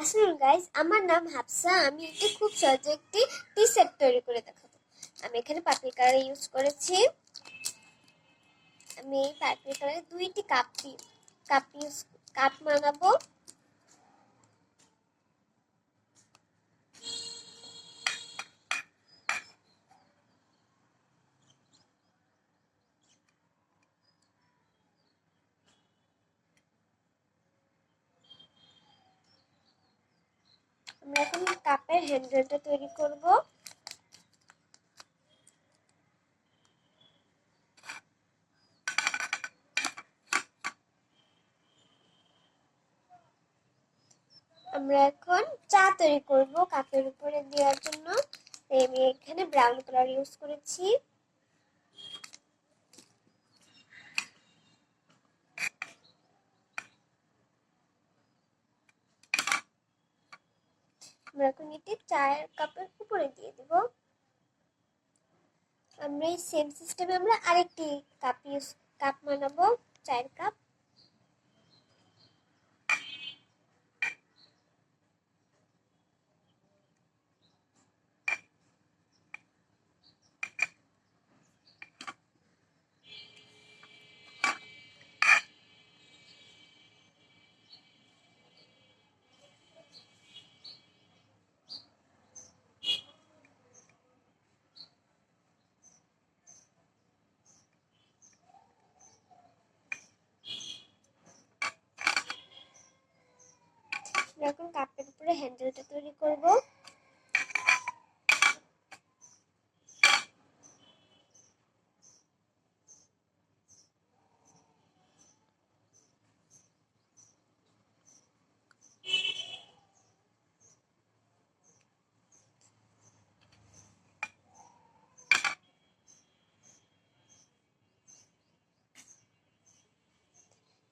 আসলে গাইস, আমার নাম হাফসা। আমি একটি খুব সহজে একটি টি সেট তৈরি করে দেখাবো। আমি এখানে পার্পল কালার ইউজ করেছি। আমি এই পার্পল কালারে দুইটি কাপ বানাবো। আমরা এখন কাপের হ্যান্ডেলটা তৈরি করব। আমরা এখন চা তৈরি করব কাপের উপরে দেওয়ার জন্য। আমি এখানে ব্রাউন কালার ইউজ করেছি। আমরা এখন এটি চায়ের কাপের উপরে দিয়ে দেব। আমরা এই সেম সিস্টেমে আমরা আরেকটি কাপ বানাবো, চায়ের কাপ। এখন কাপের উপরে হ্যান্ডেলটা তৈরি করব।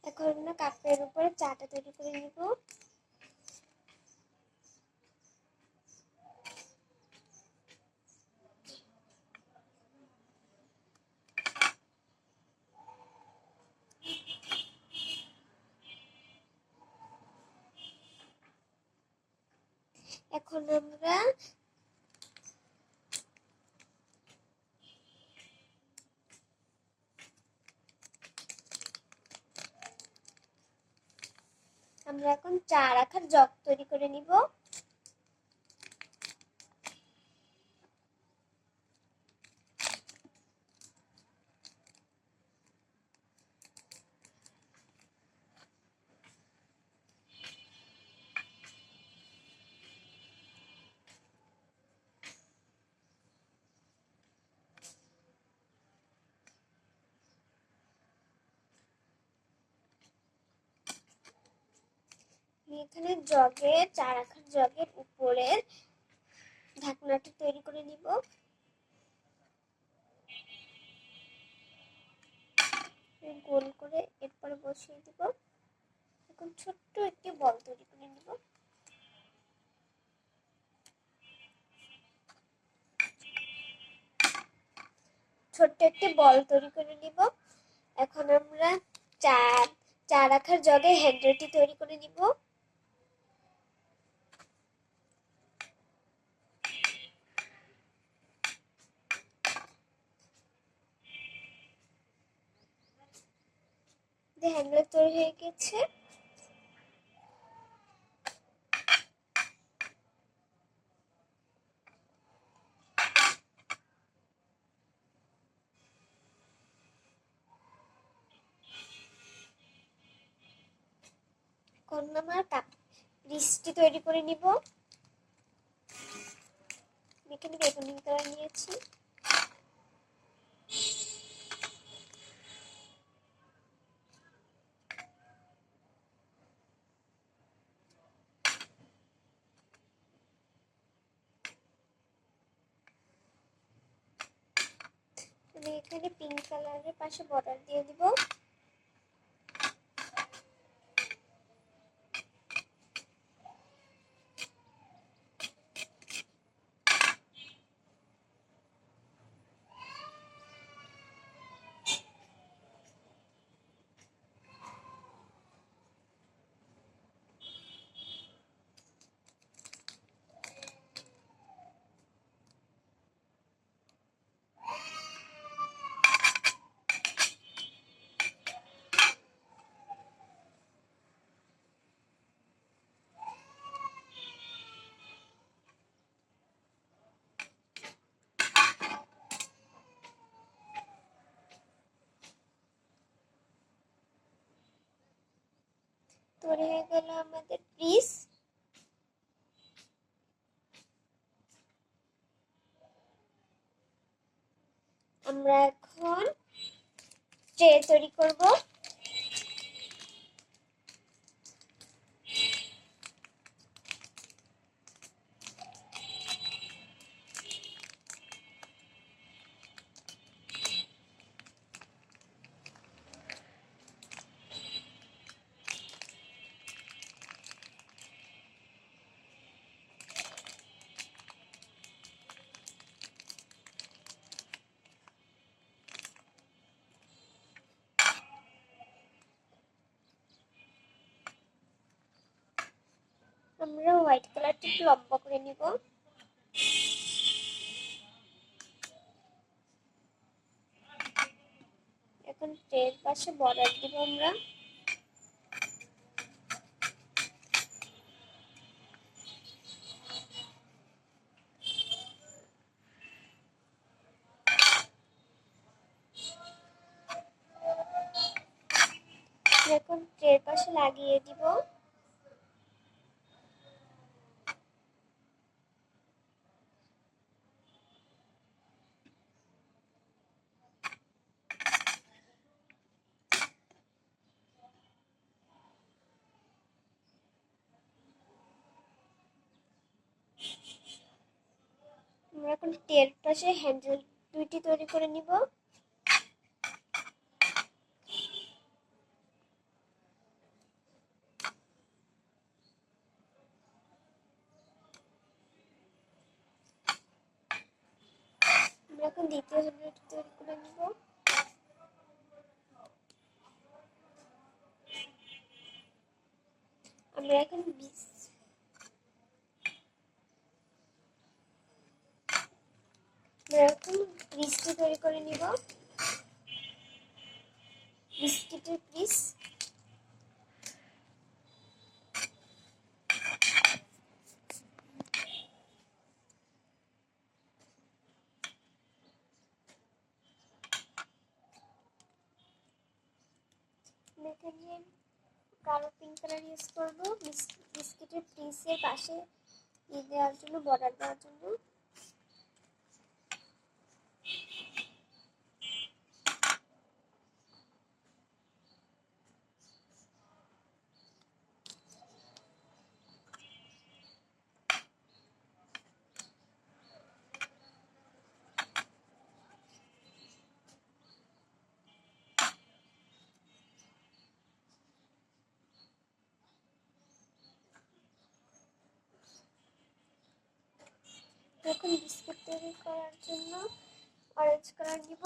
এখন আমরা কাপের উপরে চাটা তৈরি করে নিব। এখন আমরা এখন চা রাখার জগ তৈরি করে নিব। এখানে চা রাখার জগের উপরের ঢাকনাটা তৈরি করে নিব। গোল করে এরপরে বসিয়ে দিব। এখন ছোট্ট একটি বল তৈরি করে নিব। এখন আমরা চা চা রাখার জগে হ্যান্ডেলটি তৈরি করে নিব। হ্যান্ডেল তৈরি হয়ে গেছে। এখন আমরা বৃষ্টি তৈরি করে নিব। এখানে বেগুনি কালার নিয়েছি। আমি এখানে পিঙ্ক কালারের পাশে বর্ডার দিয়ে দিব। তৈরি হয়ে গেল আমাদের পিস। আমরা এখন ট্রে তৈরি করব। আমরা হোয়াইট কালারটা একটু লম্বা করে নিব। এখন ট্রের পাশে বর্ডার দিব আমরা। এখন ট্রের পাশে লাগিয়ে দিব। আমরা এখন ট্রের পাশে হ্যান্ডেল দুইটি তৈরি করে নিব। আমরা এখন দ্বিতীয় হ্যান্ডেল তৈরি করে নিব। আমরা এখন পিসটি তৈরি করে নিব। বিস্কিটের পিস। এখানে কালো পিঙ্ক কালার ইউজ করবো বিস্কিটের পিসের পাশে দেওয়ার জন্য, বর্ডার দেওয়ার জন্য। এখন বিস্কুট তৈরি করার জন্য অরেঞ্জ কালার নিব।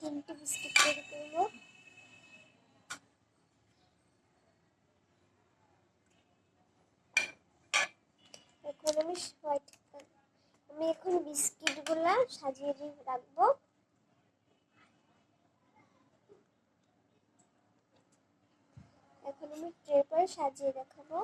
তিনটি বিস্কুট তৈরি করব। এখন আমি এখন বিস্কিটগুলা সাজিয়ে রাখবো। এখন আমি ট্রে করে সাজিয়ে দেখাবো।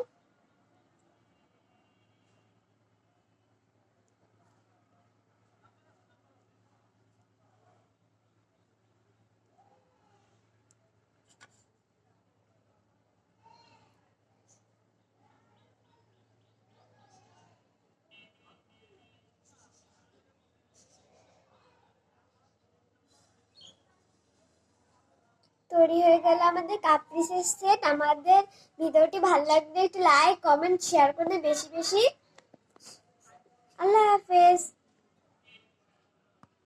তৈরি হয়ে গেল আমাদের কাপ পিসের সেট। আমাদের ভিডিওটি ভালো লাগলে একটু লাইক, কমেন্ট, শেয়ার করে বেশি বেশি। আল্লাহ হাফেজ।